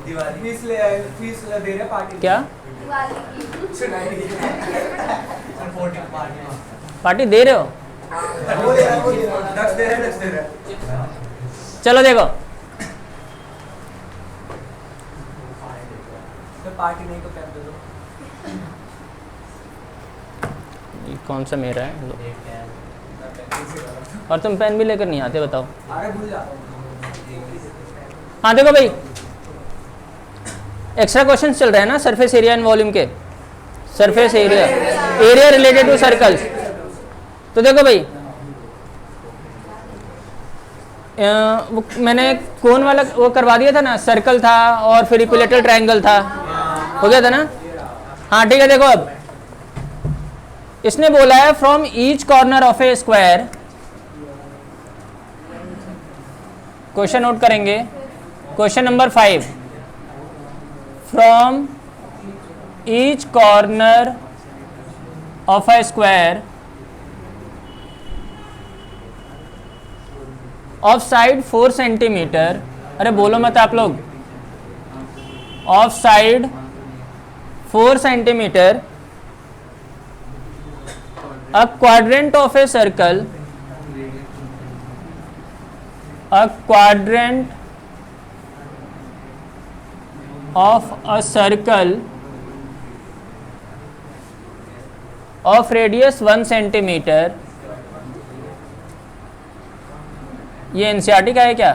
Fees दे रहे party क्या party दे रहे हो? चलो देखो, पार्टी नहीं तो पेन दे दो। ये कौन सा मेरा है? लो। और तुम पेन भी लेकर नहीं आते, बताओ। अरे भूल जाता हूँ। हाँ देखो भाई, एक्स्ट्रा क्वेश्चन चल रहे हैं ना सरफेस एरिया एंड वॉल्यूम के, surface area, area related to circles. तो देखो भाई, मैंने कोन वाला वो करवा दिया था ना, सर्कल था और फिर इक्विलेटरल ट्रायंगल था, हो गया था ना? हाँ ठीक है, देखो अब इसने बोला है from each corner of a square, question note करेंगे, question number 5, from each corner of a square of side 4 centimetre, अरे बोलो मत आप लोग, of side 4 centimetre, a quadrant of a circle, a quadrant of a circle of radius 1 centimeter, ये NCERT का है क्या?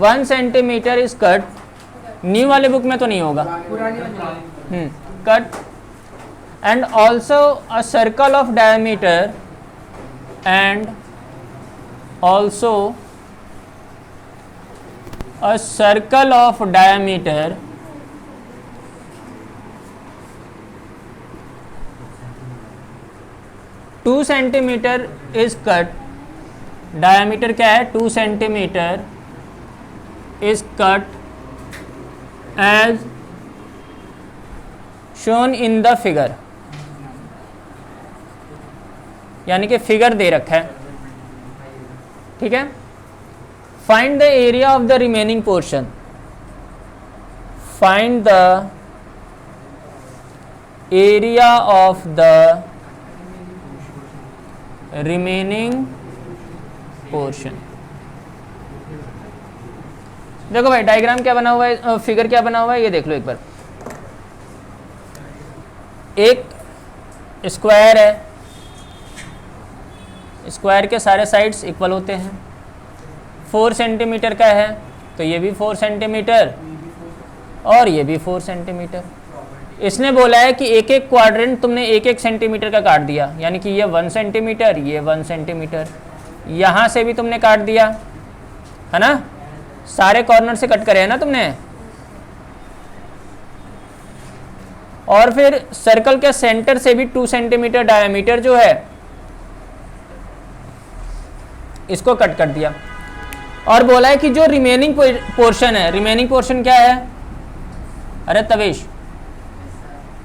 1 सेंटीमीटर इज कट, न्यू वाले बुक में तो नहीं होगा, cut, and also a circle of diameter, and also a circle of diameter two centimetre is cut, diameter क्या है? 2 centimetre is cut as shown in the figure, यानी कि figure दे रखा है, ठीक है? Find the area of the remaining portion. Find the area of the remaining portion. देखो भाई डायग्राम क्या बना हुआ है, फिगर क्या बना हुआ है, ये देख लो एक बार। एक स्क्वायर है, स्क्वायर के सारे साइड्स इक्वल होते हैं, 4 सेंटीमीटर का है तो ये भी 4 सेंटीमीटर और ये भी 4 सेंटीमीटर। इसने बोला है कि एक एक क्वाड्रेंट तुमने 1-1 सेंटीमीटर का काट दिया, यानी कि ये 1 सेंटीमीटर, ये 1 सेंटीमीटर, यहाँ से भी तुमने काट दिया है ना, सारे कॉर्नर से कट करे है ना तुमने। और फिर सर्कल के सेंटर से भी 2 सेंटीमीटर डायमीटर जो है इसको कट कर दिया, और बोला है कि जो रिमेनिंग पोर्शन है, रिमेनिंग पोर्शन क्या है? अरे तवेश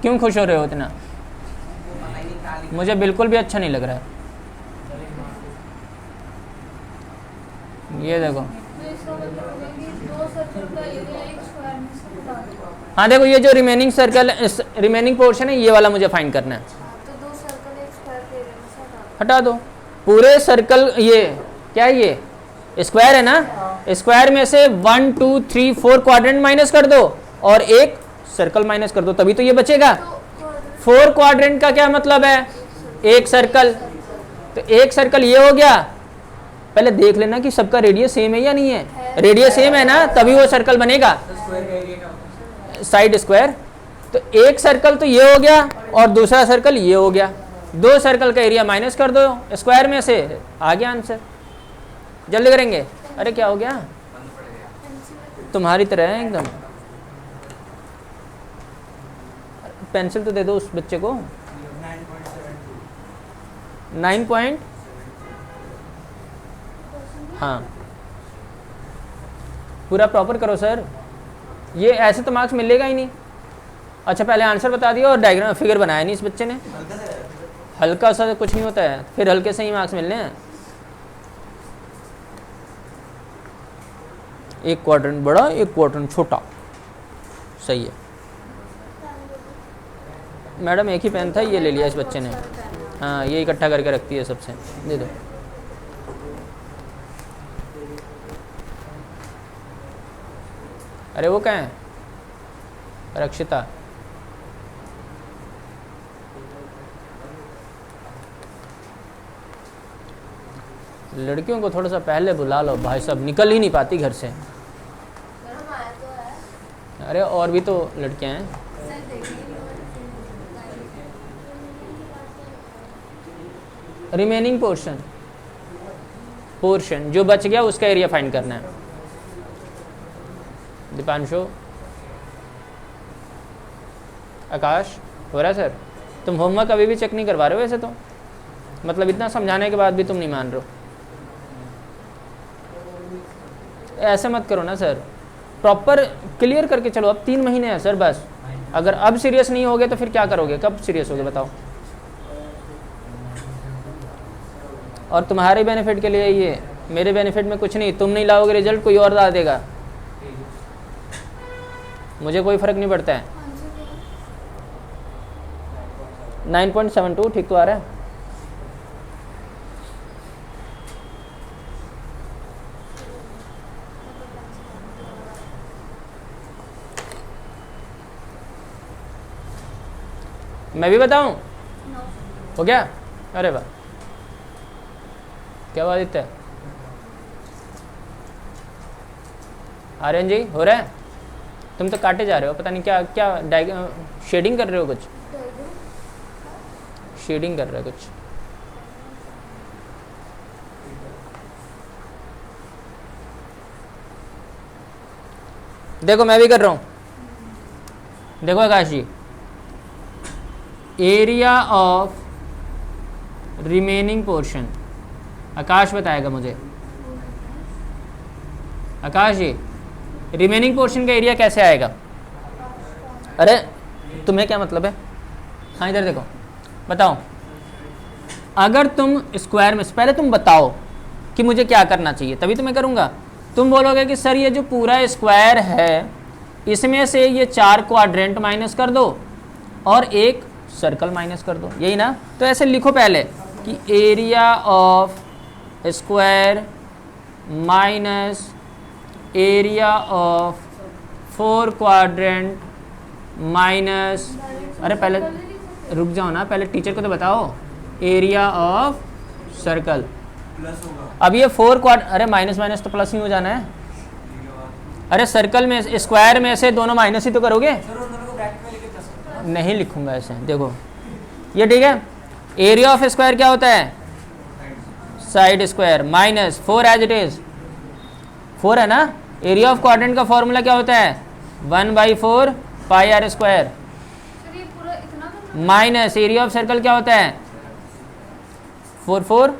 क्यों खुश हो रहे हो इतना? मुझे बिल्कुल भी अच्छा नहीं लग रहा है। ये देखो, हाँ देखो, ये जो रिमेनिंग सर्कल, रिमेनिंग पोर्शन है, ये वाला मुझे फाइंड करना है। हटा दो पूरे सर्कल, ये क्या है, ये स्क्वायर है ना, स्क्वायर में से 1 2 3 4 क्वाड्रेंट माइनस कर दो और एक सर्कल माइनस कर दो, तभी तो ये बचेगा। 4 क्वाड्रेंट का क्या मतलब है? एक सर्कल, तो एक सर्कल ये हो गया। पहले देख लेना कि सबका रेडियस सेम है या नहीं है, रेडियस सेम है ना तभी वो सर्कल बनेगा, साइड स्क्वायर। तो एक सर्कल तो ये हो गया और दूसरा सर्कल ये हो गया, 2 सर्कल का एरिया माइनस कर दो स्क्वायर में से, आ गया आंसर। जल्दी करेंगे। अरे क्या हो गया, तुम्हारी तरह है एकदम। पेंसिल तो दे दो उस बच्चे को। 9 पॉइंट, हाँ पूरा प्रॉपर करो सर, ये ऐसे तो मार्क्स मिलेगा ही नहीं। अच्छा पहले आंसर बता दिया और डायग्राम फिगर बनाया नहीं इस बच्चे ने। हल्का सा कुछ नहीं होता है, फिर हल्के से ही मार्क्स मिलने हैं। एक क्वाड्रेंट बड़ा, एक क्वाड्रेंट छोटा, सही है। मैडम एक ही पेन था, ये ले लिया इस बच्चे ने। हाँ, ये इकट्ठा करके रखती है सबसे, दे दो। अरे वो क्या है, रक्षिता। लड़कियों को थोड़ा सा पहले बुला लो भाई साहब, निकल ही नहीं पाती घर से। अरे और भी तो लड़कियां हैं। रिमेनिंग पोर्शन जो बच गया उसका एरिया फाइंड करना है। दीपांशु, आकाश, हो रहा है सर? तुम होमवर्क अभी भी चेक नहीं करवा रहे हो वैसे तो, मतलब इतना समझाने के बाद भी तुम नहीं मान रहे हो। ऐसे मत करो ना सर, प्रॉपर क्लियर करके चलो। अब 3 महीने हैं सर बस। अगर अब सीरियस नहीं होगे तो फिर क्या करोगे, कब सीरियस होगे बताओ? और तुम्हारे बेनिफिट के लिए ये, मेरे बेनिफिट में कुछ नहीं। तुम नहीं लाओगे रिजल्ट, कोई और ला देगा, मुझे कोई फर्क नहीं पड़ता है। 9.72 ठीक तो आ रहा है। मैं भी बताऊं? हो गया? अरे वाह, क्या बात है। आर्यन जी, हो रहा है? तुम तो काटे जा रहे हो, पता नहीं क्या क्या शेडिंग कर रहे हो, कुछ शेडिंग कर रहे हो कुछ। देखो मैं भी कर रहा हूं। देखो आकाश जी, एरिया ऑफ रिमेनिंग पोर्शन, आकाश बताएगा मुझे। आकाश जी, रिमेनिंग पोर्शन का एरिया कैसे आएगा? अरे तुम्हें क्या मतलब है? हाँ इधर देखो, बताओ। अगर तुम स्क्वायर में, पहले तुम बताओ कि मुझे क्या करना चाहिए, तभी तो मैं करूँगा। तुम बोलोगे कि सर ये जो पूरा स्क्वायर है इसमें से ये 4 क्वाड्रेंट माइनस कर दो और एक सर्कल माइनस कर दो, यही ना? तो ऐसे लिखो पहले कि area of square minus area of 4 quadrant minus, अरे पहले रुक जाओ ना, पहले टीचर को तो बताओ, एरिया ऑफ सर्कल। अब ये 4 क्वाड्रेंट, अरे माइनस माइनस तो प्लस ही हो जाना है। अरे सर्कल में, स्क्वायर में से दोनों माइनस ही तो करोगे। नहीं लिखूंगा ऐसे, देखो ये ठीक है। एरिया ऑफ स्क्वायर क्या होता है? Side square minus 4 as it is, 4 है ना। एरिया ऑफ क्वाड्रेंट का फॉर्मूला क्या होता है? 1/4 pi r square minus area of circle क्या होता है? 4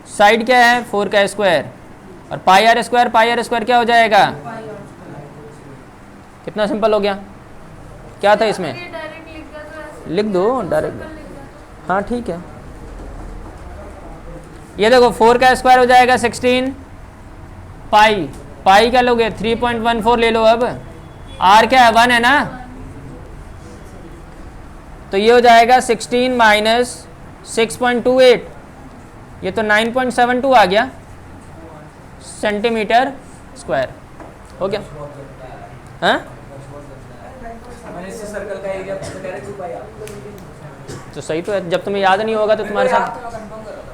साइड क्या है? 4 का स्क्वायर और पाई आर स्क्वायर क्या हो जाएगा? कितना सिंपल हो गया। क्या था इसमें? लिख दो डायरेक्ट। हाँ ठीक है, ये देखो 4 का स्क्वायर हो जाएगा 16 पाई, पाई क्या लोगे? 3.14 ले लो। अब आर क्या है? 1 है ना, तो ये हो जाएगा 16 माइनस 6.28, ये तो 9.72 आ गया सेंटीमीटर स्क्वायर। हो गया? हाँ सर्कल का एरिया तो कह रहे 2 पाई आर, तो सही तो है। जब तुम्हें याद नहीं होगा तो तुम्हारे साथ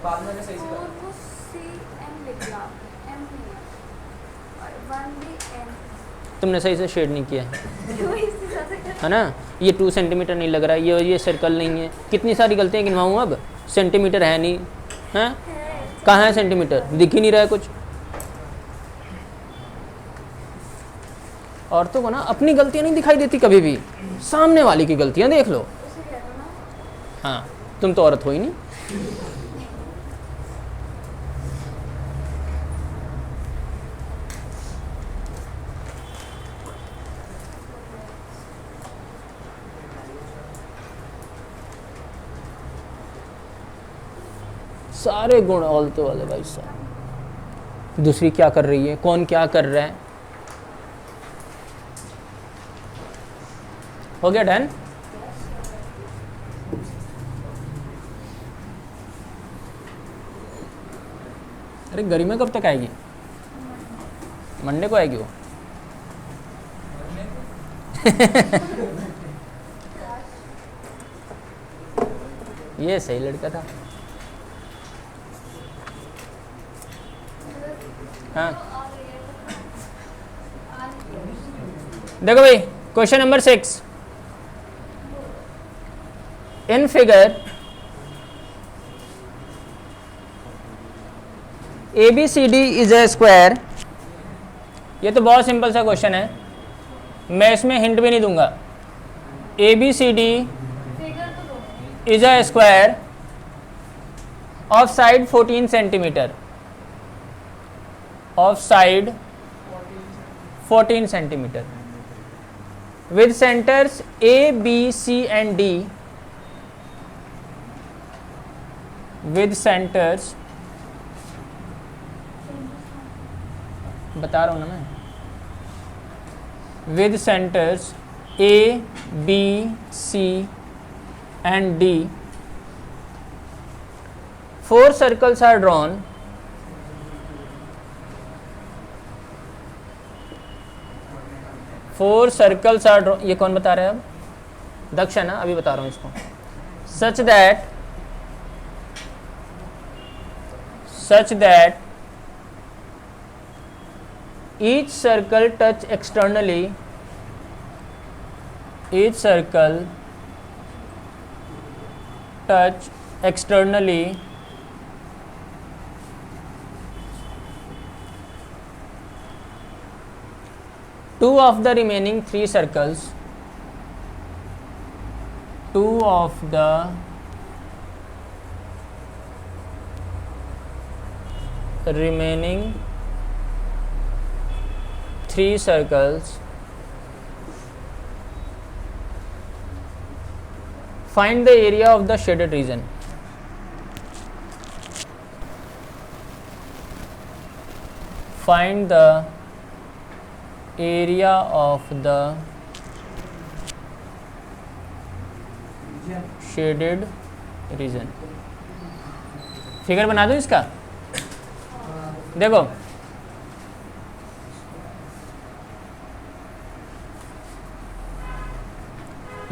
बाद में सही से तुमने सही से शेड नहीं किया है ना। ये 2 सेंटीमीटर नहीं लग रहा है, ये सर्कल नहीं है। कितनी सारी गलतियाँ गिनवाऊँ अब? सेंटीमीटर है नहीं, हैं? कहाँ है सेंटीमीटर? दिख ही नहीं रहा है कुछ। औरतों को ना अपनी गलतियाँ नहीं दिखाई देती कभी भी, सामने वाली की गलतियाँ देख लो। हाँ, तुम तो औरत हो ही नहीं। सारे गुण औरतों वाले भाई साहब। दूसरी क्या कर रही है, कौन क्या कर रहा है, हो गया डन। अरे गर्मी कब तक आएगी? मंडे को आएगी वो। ये सही लड़का था। हाँ देखो भाई, question number 6 in figure ABCD is a square. ये तो बहुत सिंपल सा क्वेश्चन है, मैं इसमें हिंट भी नहीं दूंगा। ABCD is a square of side 14 centimetre, of side 14 centimetre with centers A, B, C and D, with centers, बता रहा हूँ ना मैं, with centers A, B, C and D, 4 circles are drawn, four circles are draw. ये कौन बता रहा है? अब दक्ष है ना, अभी बता रहा हूँ इसको। Such that each circle touch externally, each circle touch externally two of the remaining 3 circles, two of the remaining 3 circles, find the area of the shaded region. Find the area of the shaded region। Figure बना दो इसका। देखो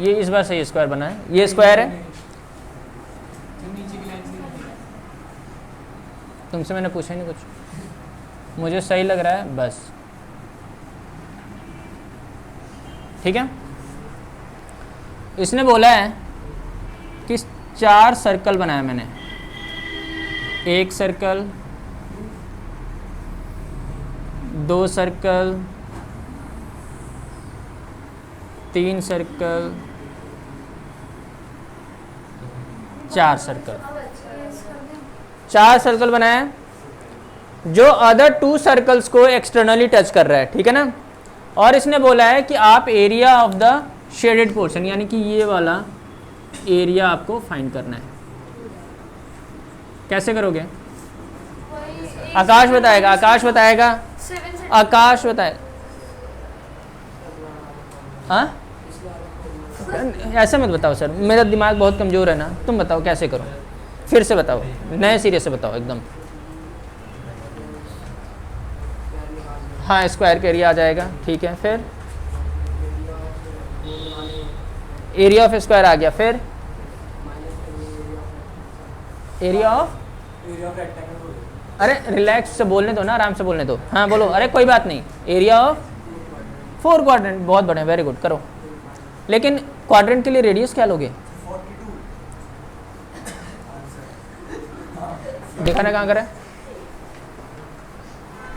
ये इस बार सही square बना है, ये स्क्वायर है। तुमसे मैंने पूछा ही नहीं कुछ, मुझे सही लग रहा है बस, ठीक है। इसने बोला है कि 4 सर्कल बनाया मैंने, 1 circle, 2 circle, 3 circle, 4 circle, 4 circle बनाया जो अदर 2 सर्कल्स को एक्सटर्नली टच कर रहा है, ठीक है ना। और इसने बोला है कि आप area of the shaded portion, यानी कि ये वाला एरिया आपको फाइंड करना है। कैसे करोगे? आकाश बताएगा, आकाश बताएगा, आकाश बताएगा। हाँ ऐसे मत बताओ सर, मेरा दिमाग बहुत कमज़ोर है ना, तुम बताओ कैसे करो, फिर से बताओ, नए सिरे से बताओ एकदम। हाँ स्क्वायर का एरिया आ जाएगा, ठीक है। फिर एरिया ऑफ स्क्वायर आ गया, फिर एरिया ऑफ रेक्टेंगल। अरे रिलैक्स से बोलने दो ना, आराम से बोलने दो। हाँ बोलो, अरे कोई बात नहीं। एरिया ऑफ 4 क्वाड्रेंट, बहुत बढ़िया, वेरी गुड, करो। लेकिन क्वाड्रेंट के लिए रेडियस क्या लोगे? 42। देखा ना कहाँ करा है?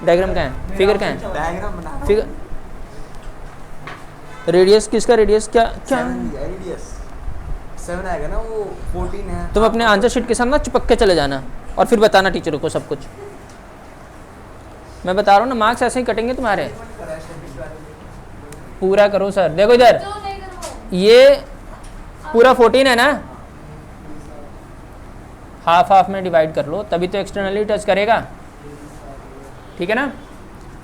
डायग्राम कहाँ है? फिगर कहाँ है? डायग्राम बना, फिगर रेडियस किसका? रेडियस क्या क्या? रेडियस 7 आएगा ना, वो 14 है। तुम अपने आंसर शीट के साथ ना चिपक के चले जाना और फिर बताना टीचरों को सब कुछ। मैं बता रहा हूँ ना, मार्क्स ऐसे ही कटेंगे तुम्हारे। पूरा करो सर। देखो इधर, ये पूरा 14 है ना, हाफ हाफ में डिवाइड कर लो, तभी तो एक्सटर्नली टच करेगा, ठीक है ना।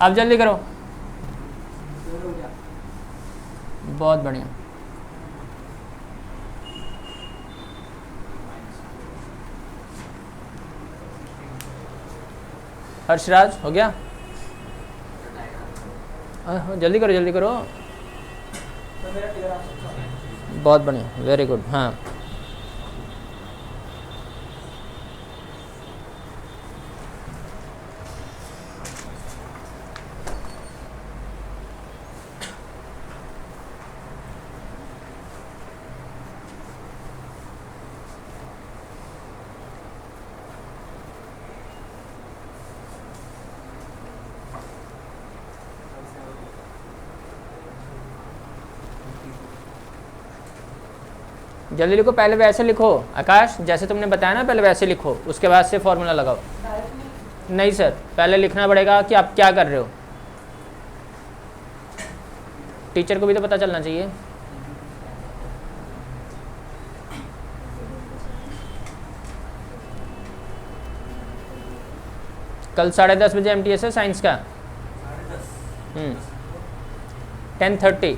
अब जल्दी करो, बहुत बढ़िया। हर्षराज हो गया? जल्दी करो जल्दी करो। तो मेरा क्लियर आ सकता है। बहुत बढ़िया, वेरी गुड। हाँ जल्दी लिखो, पहले वैसे लिखो आकाश, जैसे तुमने बताया ना, पहले वैसे लिखो, उसके बाद से फॉर्मूला लगाओ। नहीं सर, पहले लिखना पड़ेगा कि आप क्या कर रहे हो, टीचर को भी तो पता चलना चाहिए। कल 10:30 बजे MTS है साइंस का। 10:30।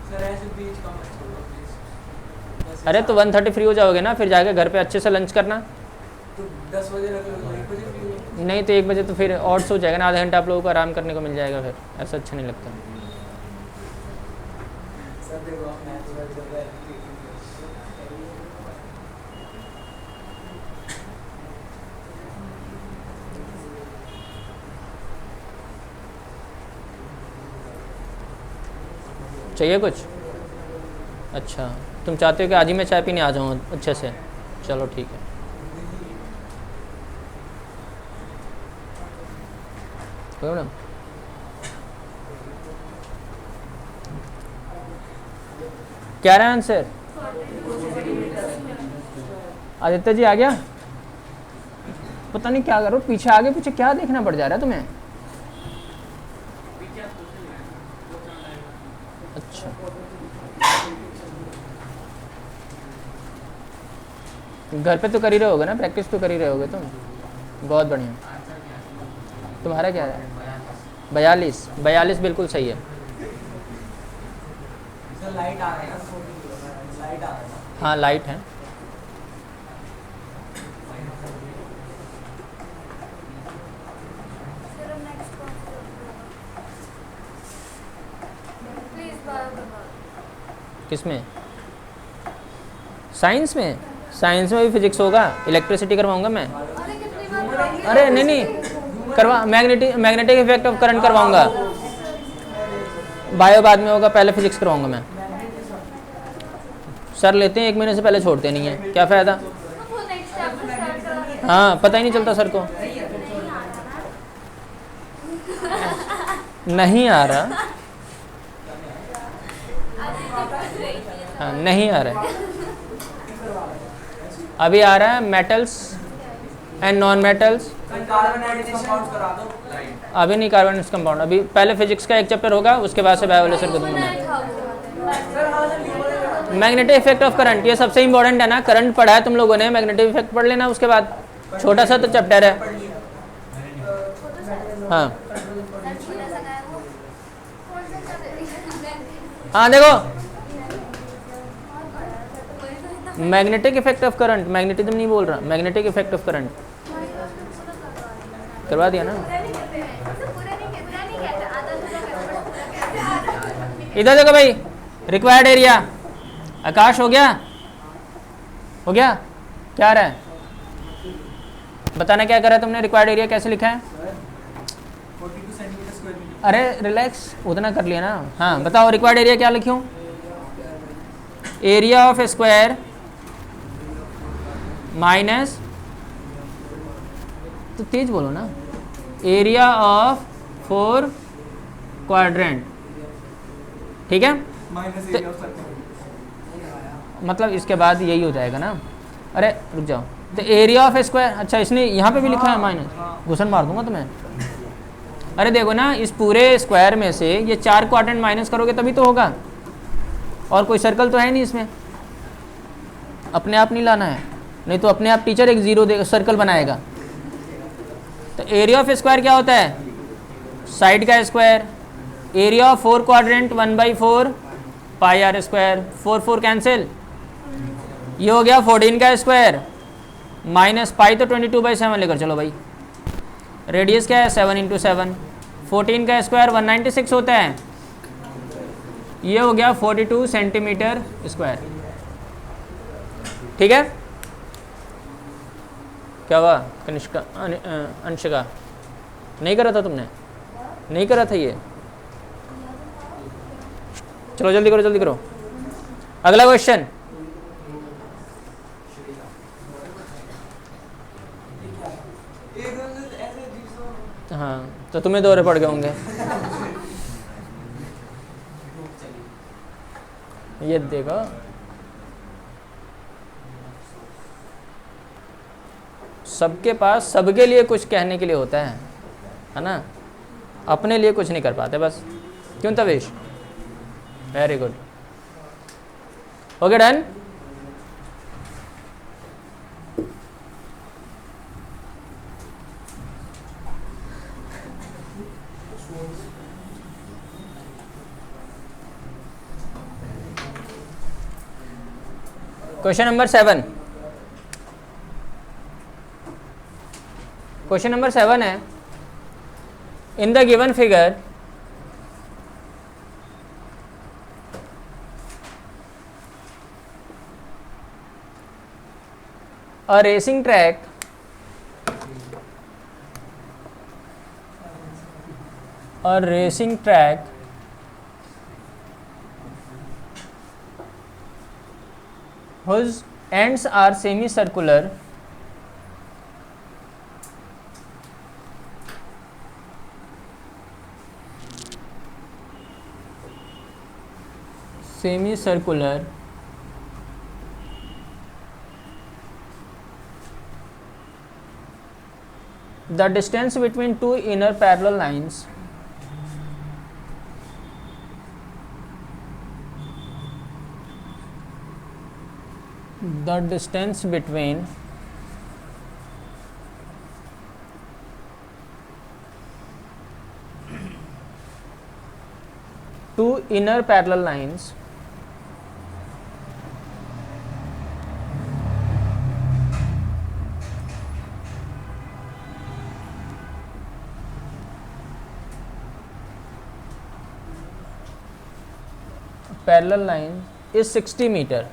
सर ऐसे बीच का मत छोड़ो प्लीज। अरे तो 1:30 फ्री हो जाओगे ना, फिर जाके घर पे अच्छे से लंच करना। तो 10 बजे रख लो, 1 बजे फ्री हो। नहीं तो 1 बजे तो फिर और सो जाएगा ना, आधा घंटा आप लोगों को आराम करने को मिल जाएगा, फिर ऐसा अच्छा नहीं लगता। सर देखो आप मैच वर्क कर रहे हैं। चाहिए कुछ? अच्छा, तुम चाहते हो कि आज ही मैं चाय पीने आ जाऊँ अच्छे से? चलो ठीक है। मैडम क्या रहा है आंसर? आदित्य जी आ गया? पता नहीं क्या करो, पीछे आगे पीछे क्या देखना पड़ जा रहा है तुम्हें? अच्छा, घर पे तो कर ही रहे होगे ना, प्रैक्टिस तो कर ही रहे होगे तुम। बहुत बढ़िया। तुम्हारा क्या है? 42 बिल्कुल सही है। सर लाइट आ रहा है ना, लाइट आ रहा है। हाँ लाइट है। किसमें? साइंस में? साइंस में भी फिजिक्स होगा, इलेक्ट्रिसिटी करवाऊंगा मैं। अरे नहीं नहीं करवा, मैग्नेटिक इफेक्ट ऑफ करंट करवाऊंगा। बायो बाद में होगा, पहले फिजिक्स करवाऊंगा मैं। सर लेते हैं 1 महीने से पहले, छोड़ते नहीं है, क्या फ़ायदा। हाँ पता ही नहीं चलता सर को। नहीं आ रहा। हाँ नहीं आ रहा है। अभी आ रहा है मेटल्स एंड नॉन मेटल्स। अभी नहीं कार्बन कंपाउंड, अभी पहले फिजिक्स का एक चैप्टर होगा, उसके बाद से बायो वाले सर को दूंगा मैं। मैग्नेटिक इफेक्ट ऑफ करंट, ये सबसे इंपॉर्टेंट है ना, करंट पढ़ा है तुम लोगों ने, मैग्नेटिक इफेक्ट पढ़ लेना उसके बाद। छोटा सा तो चैप्टर है। हाँ हाँ देखो, magnetic effect of current, magnetism नहीं बोल रहा, मैग्नेटिक इफेक्ट ऑफ करंट करवा दिया ना। इधर देखो भाई, रिक्वायर्ड एरिया। आकाश हो गया? हो गया? क्या आ रहा है बताना, क्या करा तुमने? रिक्वायर्ड एरिया कैसे लिखा है? 42 सेंटीमीटर स्क्वायर मीटर। अरे रिलैक्स, उतना कर लिया ना। हाँ बताओ, रिक्वायर्ड एरिया क्या लिखूं? एरिया ऑफ स्क्वायर माइनस, तो तेज बोलो ना, एरिया ऑफ 4 क्वाड्रेंट। ठीक है, माइनस तो एरिया ऑफ सर्कल। मतलब इसके बाद यही हो जाएगा ना। अरे रुक जाओ, तो एरिया ऑफ स्क्वायर, अच्छा इसने यहाँ पे भी लिखा है माइनस, घुसन मार दूंगा तुम्हें। अरे देखो ना, इस पूरे स्क्वायर में से ये 4 क्वाड्रेंट माइनस करोगे तभी तो होगा, और कोई सर्कल तो है नहीं इसमें, अपने आप नहीं लाना है, नहीं तो अपने आप टीचर एक जीरो सर्कल बनाएगा। तो एरिया ऑफ स्क्वायर क्या होता है? साइड का square. Area of 4 quadrant 1/4 pi r square. 4 4 cancel, ये हो गया 14 का स्क्वायर, माइनस पाई तो 22/7 लेकर चलो भाई। रेडियस क्या है 7 इंटू 7, 14 का स्क्वायर 196 होता है, ये हो गया 42 सेंटीमीटर स्क्वायर। ठीक है, क्या हुआ कनिष्का अंशिका, नहीं करा था तुमने, नहीं करा था ये, चलो जल्दी करो जल्दी करो। अगला क्वेश्चन, हाँ तो तुम्हें दौरे पड़ गए होंगे। ये देखो, सबके पास सबके लिए कुछ कहने के लिए होता है ना, अपने लिए कुछ नहीं कर पाते बस। क्यों Tavesh? Very good, okay done. Question number 7, question number 7 है, in the given figure a racing track whose ends are semicircular the distance between two inner parallel lines two inner parallel lines parallel line is 60 meter,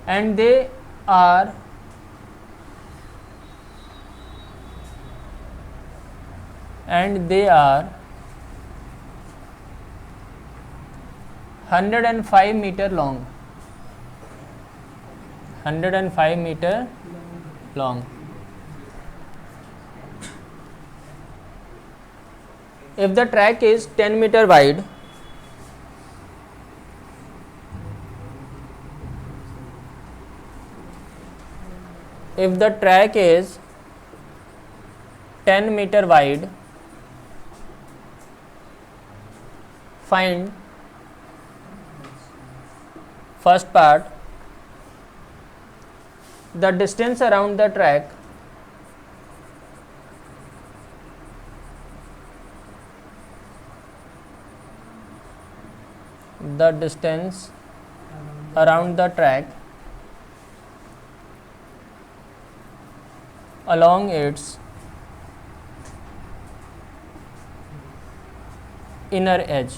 and they are and they are 105 meter long. 105 meter long. If the track is 10 meter wide, if the track is 10 meter wide, find first part, the distance around the track, the distance around the track along its inner edge.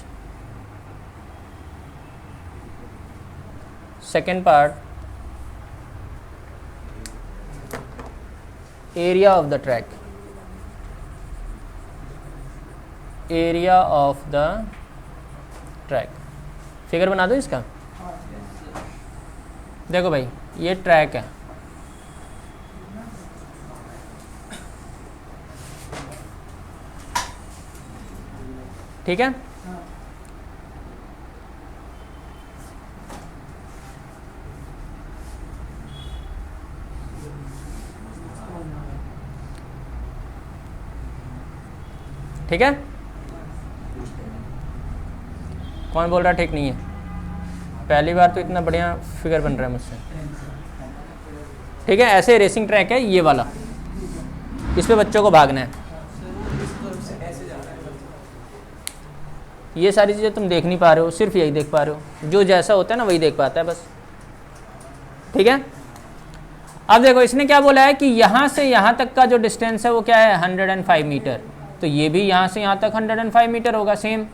Second part, area of the track, area of the track. Figure बना दो इसका। देखो भाई, ये track है, ठीक है, ठीक है। कौन बोल रहा ठीक नहीं है? पहली बार तो इतना बढ़िया फिगर बन रहा है मुझसे, ठीक है। ऐसे रेसिंग ट्रैक है ये वाला, इस पे बच्चों को भागना है। ये सारी चीज़ें तुम देख नहीं पा रहे हो, सिर्फ यही देख पा रहे हो, जो जैसा होता है ना वही देख पाता है बस, ठीक है। अब देखो इसने क्या बोला है कि यहाँ से यहाँ तक का जो डिस्टेंस है वो क्या है 105 मीटर, तो ये भी यहाँ से यहाँ तक 105 मीटर होगा सेम,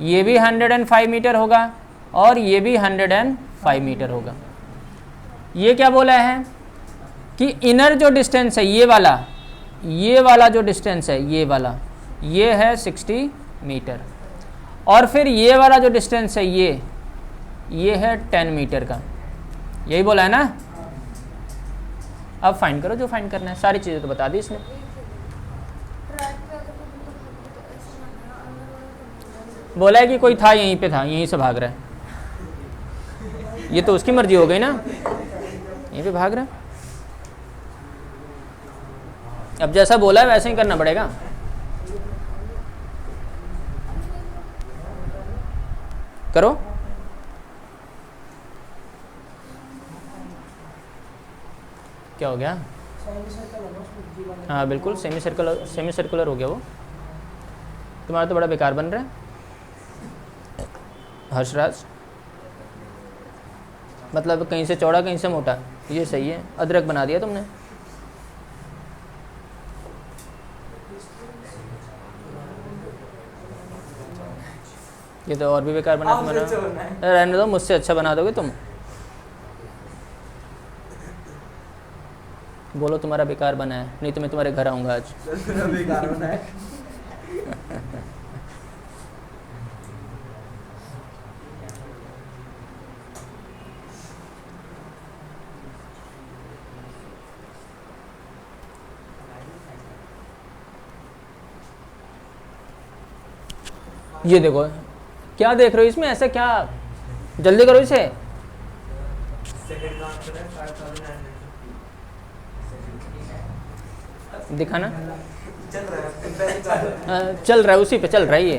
ये भी 105 मीटर होगा और ये भी 105 मीटर होगा। ये क्या बोला है कि इनर जो डिस्टेंस है ये वाला जो डिस्टेंस है ये है 60 मीटर और फिर ये वाला जो डिस्टेंस है ये है 10 मीटर का, यही बोला है ना। अब फाइंड करो जो फाइंड करना है, सारी चीज़ें तो बता दी इसने। बोला है कि कोई था यहीं पे था, यहीं से भाग रहा है, ये तो उसकी मर्जी हो गई ना, यहीं पे भाग रहा है। अब जैसा बोला है वैसे ही करना पड़ेगा। करो। क्या हो गया? हाँ बिल्कुल सेमी सर्कुलर हो गया वो। तुम्हारा तो बड़ा बेकार बन रहा है हर्षराज, मतलब कहीं से चौड़ा कहीं से मोटा, ये सही है, अदरक बना दिया तुमने। ये तो और भी बेकार बना तुम्हारा, रहने दो, मुझसे अच्छा बना दोगे तुम। बोलो तुम्हारा बेकार बना है, नहीं तो मैं तुम्हारे घर आऊँगा आज। बेकार बना है। ये देखो क्या देख रहे हो इसमें, ऐसा क्या, जल्दी करो इसे। दिखाना चल रहा है, उसी पे चल रहा है ये।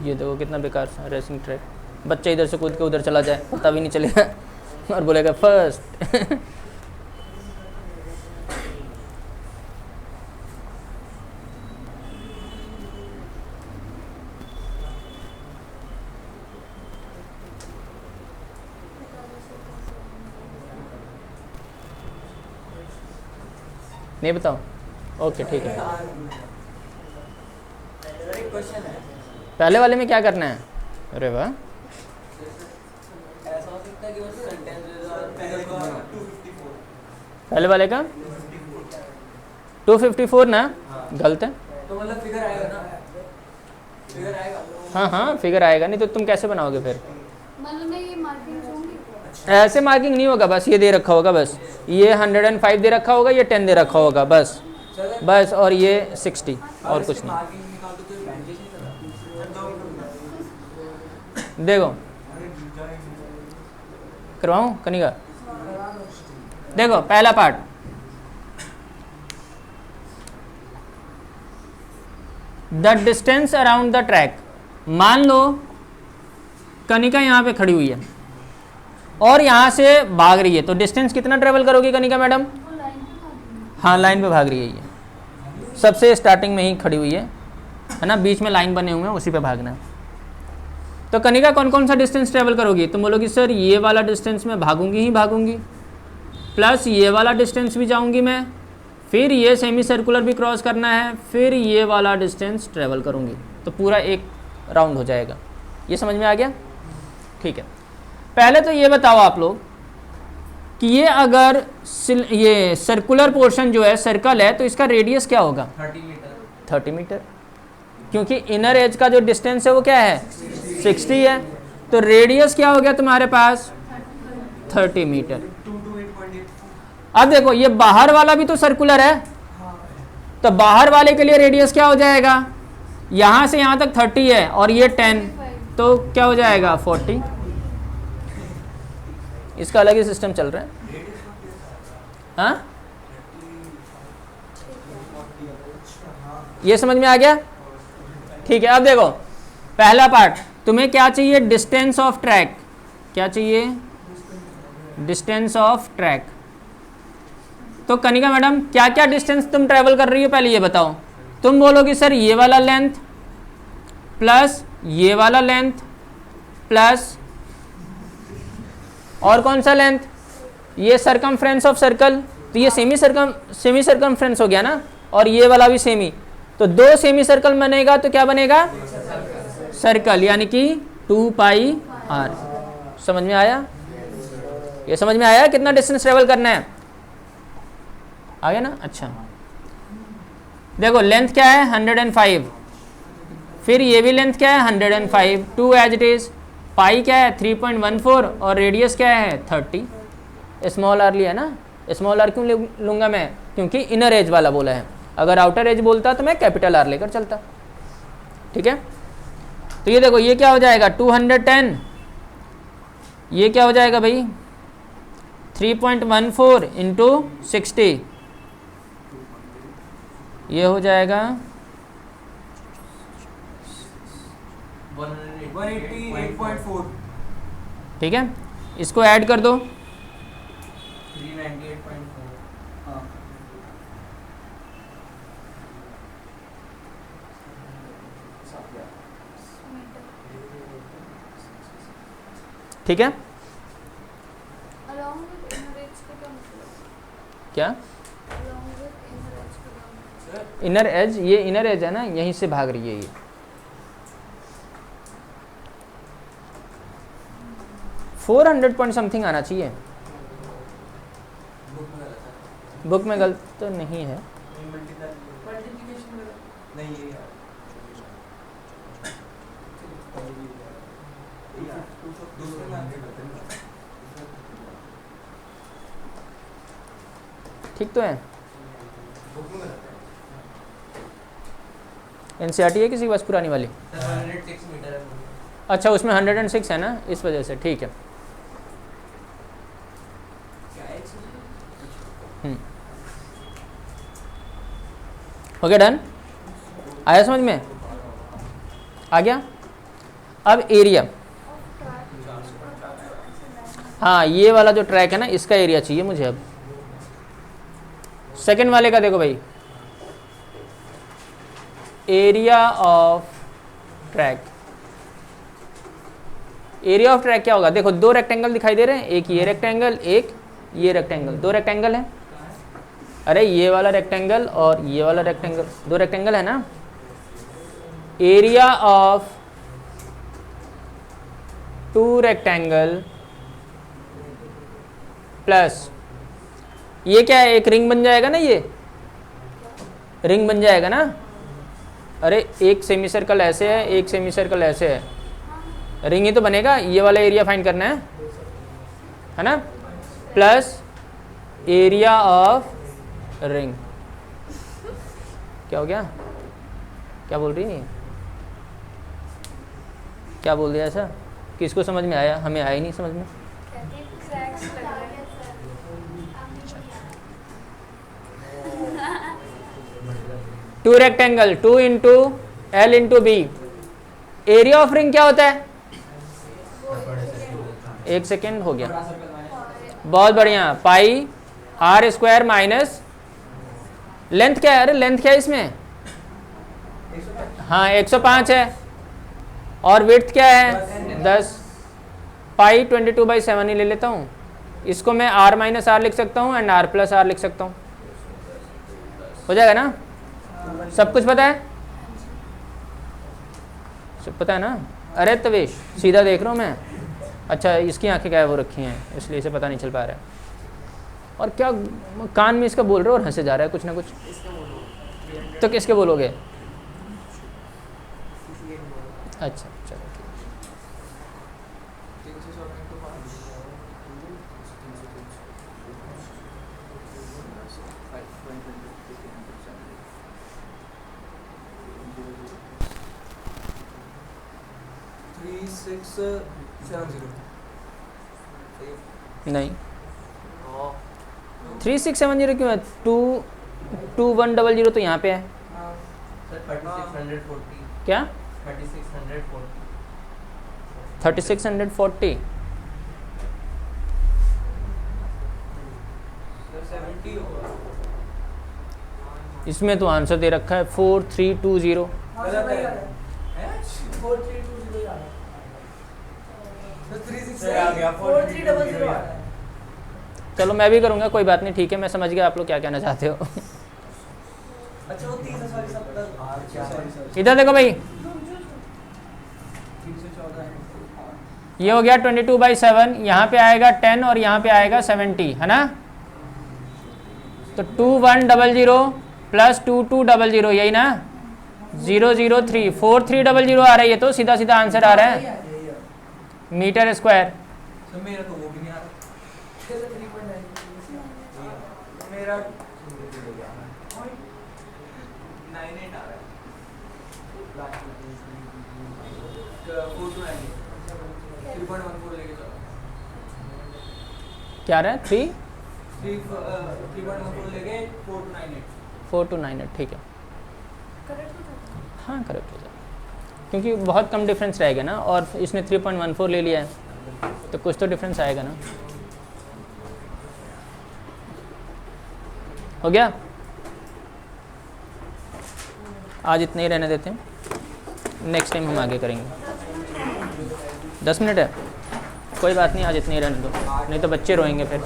ये देखो कितना बेकार सा रेसिंग ट्रैक, बच्चा इधर से कूद के उधर चला जाए पता भी नहीं चलेगा और बोलेगा फर्स्ट। नहीं बताओ, ओके ठीक है। पहले वाले में क्या करना है? अरे वाह, पहले वाले का 254 ना, गलत है। तो मतलब फिगर आएगा ना, फिगर आएगा। हाँ हाँ फिगर आएगा, नहीं तो तुम कैसे बनाओगे फिर? मतलब मैं ये मार्किंग होंगी, ऐसे मार्किंग नहीं होगा, बस ये दे रखा होगा, बस ये 105 दे रखा होगा, ये 10 दे रखा होगा, बस और ये 60 और कुछ नहीं। देखो करवाऊँ कनिका, देखो पहला part, the distance around the track. मान लो कनिका यहाँ पे खड़ी हुई है और यहाँ से भाग रही है, तो डिस्टेंस कितना ट्रेवल करोगी कनिका मैडम? वो लाइन पे भागनी हाँ लाइन पे भाग रही है, ये सबसे स्टार्टिंग में ही खड़ी हुई है ना, बीच में लाइन बने हुए हैं, उसी पे भागना है। तो कनिका कौन कौन सा डिस्टेंस ट्रेवल करोगी? तुम बोलोगी सर ये वाला डिस्टेंस मैं भागूंगी ही भागूंगी, प्लस ये वाला डिस्टेंस भी जाऊंगी मैं, फिर ये सेमी सर्कुलर भी क्रॉस करना है, फिर ये वाला डिस्टेंस ट्रेवल करूंगी, तो पूरा एक राउंड हो जाएगा। ये समझ में आ गया? ठीक है, पहले तो ये बताओ आप लोग कि ये अगर ये सर्कुलर पोर्शन जो है सर्कल है, तो इसका रेडियस क्या होगा? 30 मीटर, क्योंकि इनर एज का जो डिस्टेंस है वो क्या है? 60 है, तो रेडियस क्या हो गया तुम्हारे पास? 30 मीटर। अब देखो ये बाहर वाला भी तो सर्कुलर है, तो बाहर वाले के लिए रेडियस क्या हो जाएगा? यहाँ से यहाँ तक 30 है और ये 10, तो क्या हो जाएगा? 40। इसका अलग ही सिस्टम चल रहा है। हाँ ये समझ में आ गया? ठीक है, अब देखो पहला पार्ट, तुम्हें क्या चाहिए? Distance of track. क्या चाहिए? Distance of track. तो कनिका मैडम क्या क्या डिस्टेंस तुम ट्रेवल कर रही हो पहले ये बताओ। तुम बोलोगी सर ये वाला लेंथ प्लस ये वाला लेंथ प्लस और कौन सा लेंथ, ये सरकमफ्रेंस ऑफ सर्कल, तो ये सेमी सरकमफ्रेंस हो गया ना, और ये वाला भी सेमी, तो दो सेमी सर्कल बनेगा तो क्या बनेगा, सर्कल, यानी कि 2 पाई r। समझ में आया, ये समझ में आया कितना डिस्टेंस ट्रेवल करना है, आ गया ना। अच्छा देखो लेंथ क्या है 105, फिर ये भी लेंथ क्या है 105, 2 एज इट इज, पाई क्या है 3.14 और रेडियस क्या है 30। स्मॉल आर लिया ना, स्मॉल आर क्यों लूंगा मैं, क्योंकि इनर एज वाला बोला है, अगर आउटर एज बोलता तो मैं कैपिटल आर लेकर चलता। ठीक है, तो ये देखो ये क्या हो जाएगा 210, ये क्या हो जाएगा भाई 3.14 इंटू 60, ये हो जाएगा 188.4। ठीक है, इसको ऐड कर दो 398.4। हाँ ठीक है। Along with inner edge का क्या मतलब है? क्या Along with inner edge का क्या मतलब है? इनर एज, ये इनर एज है ना, यहीं से भाग रही है ये 400 पॉइंट समथिंग आना चाहिए, बुक में गलत तो नहीं है। नहीं ये दूसरे में आगे बढ़ते हैं। ठीक तो है। बुक में रहता है। एनसीईआरटी है किसी के पास पुरानी वाली? 106 मीटर है। अच्छा उसमें 106 है ना, इस वजह से ठीक है। ओके डन, आया समझ में, आ गया। अब एरिया, हाँ ये वाला जो ट्रैक है ना इसका एरिया चाहिए मुझे। अब सेकंड वाले का देखो भाई, area of track, area of track क्या होगा, देखो दो रेक्टेंगल दिखाई दे रहे हैं, एक ये रेक्टेंगल एक ये रेक्टेंगल, दो रेक्टेंगल है, अरे ये वाला रेक्टेंगल और ये वाला रेक्टेंगल, दो रेक्टेंगल है ना। Area of two rectangle plus ये क्या है, एक रिंग बन जाएगा ना, ये रिंग बन जाएगा ना। अरे एक सेमी सर्कल ऐसे है, एक सेमी सर्कल ऐसे है, रिंग ही तो बनेगा। ये वाला एरिया फाइंड करना है ना, प्लस एरिया ऑफ रिंग। क्या हो गया, क्या बोल रही नहीं, क्या बोल दिया ऐसा, किसको समझ में आया, हमें आया ही नहीं समझ में। कहती है cracks लग रहे हैं। Two rectangle 2 into l into b, area of ring क्या होता है, एक सेकेंड हो गया, बहुत बढ़िया, pi r square minus length क्या है, अरे लेंथ क्या है इसमें, हाँ 105 है, और विड्थ क्या है 10, पाई 22/7 ही ले लेता हूँ, इसको मैं r माइनस आर लिख सकता हूँ एंड r प्लस आर लिख सकता हूँ, हो जाएगा ना। सब कुछ पता है, सब पता है ना। अरे तवेश सीधा देख रहा हूँ मैं, अच्छा इसकी आंखें क्या है वो रखी हैं इसलिए इसे पता नहीं चल पा रहा है, और क्या कान में इसका बोल रहे हो और हंसे जा रहा है कुछ ना कुछ, तो किसके बोलोगे, अच्छा चलो 3670 नहीं 3670 क्यों है, 2100 तो यहाँ पे है, सर 3640 क्या 3640 3640, सर 70 होगा, इसमें तो आंसर दे रखा है 4320। गलत है। तो 360 आ गया 4300 आ रहा है। चलो मैं भी करूँगा, कोई बात नहीं, ठीक है, मैं समझ गया आप लोग क्या कहना चाहते हो। अच्छा वो 30 सॉरी सब सॉरी इधर देखो भाई, 314 ये हो गया 22/7, यहाँ पे आएगा 10 और यहाँ पे आएगा 70, है ना। तो 2100 प्लस 2200, यही ना, 003 4300 आ रहा है, ये तो सीधा सीधा आंसर आ रहा है मीटर स्क्वायर। तो मेरा तो वो भी नहीं आ रहा मेरा 98 आ रहा है 3.14 लेके चलो क्या रहा है 3 3.14 लेके 4298 4298, ठीक है, करेक्ट हो जाता हाँ करेक्ट हो जाए, क्योंकि बहुत कम डिफरेंस रहेगा ना, और इसने 3.14 ले लिया है तो कुछ तो डिफरेंस आएगा ना। हो गया, आज इतने ही रहने देते हैं, नेक्स्ट टाइम हम आगे करेंगे। 10 मिनट है, कोई बात नहीं, आज इतने ही रहने दो, नहीं तो बच्चे रोएंगे फिर।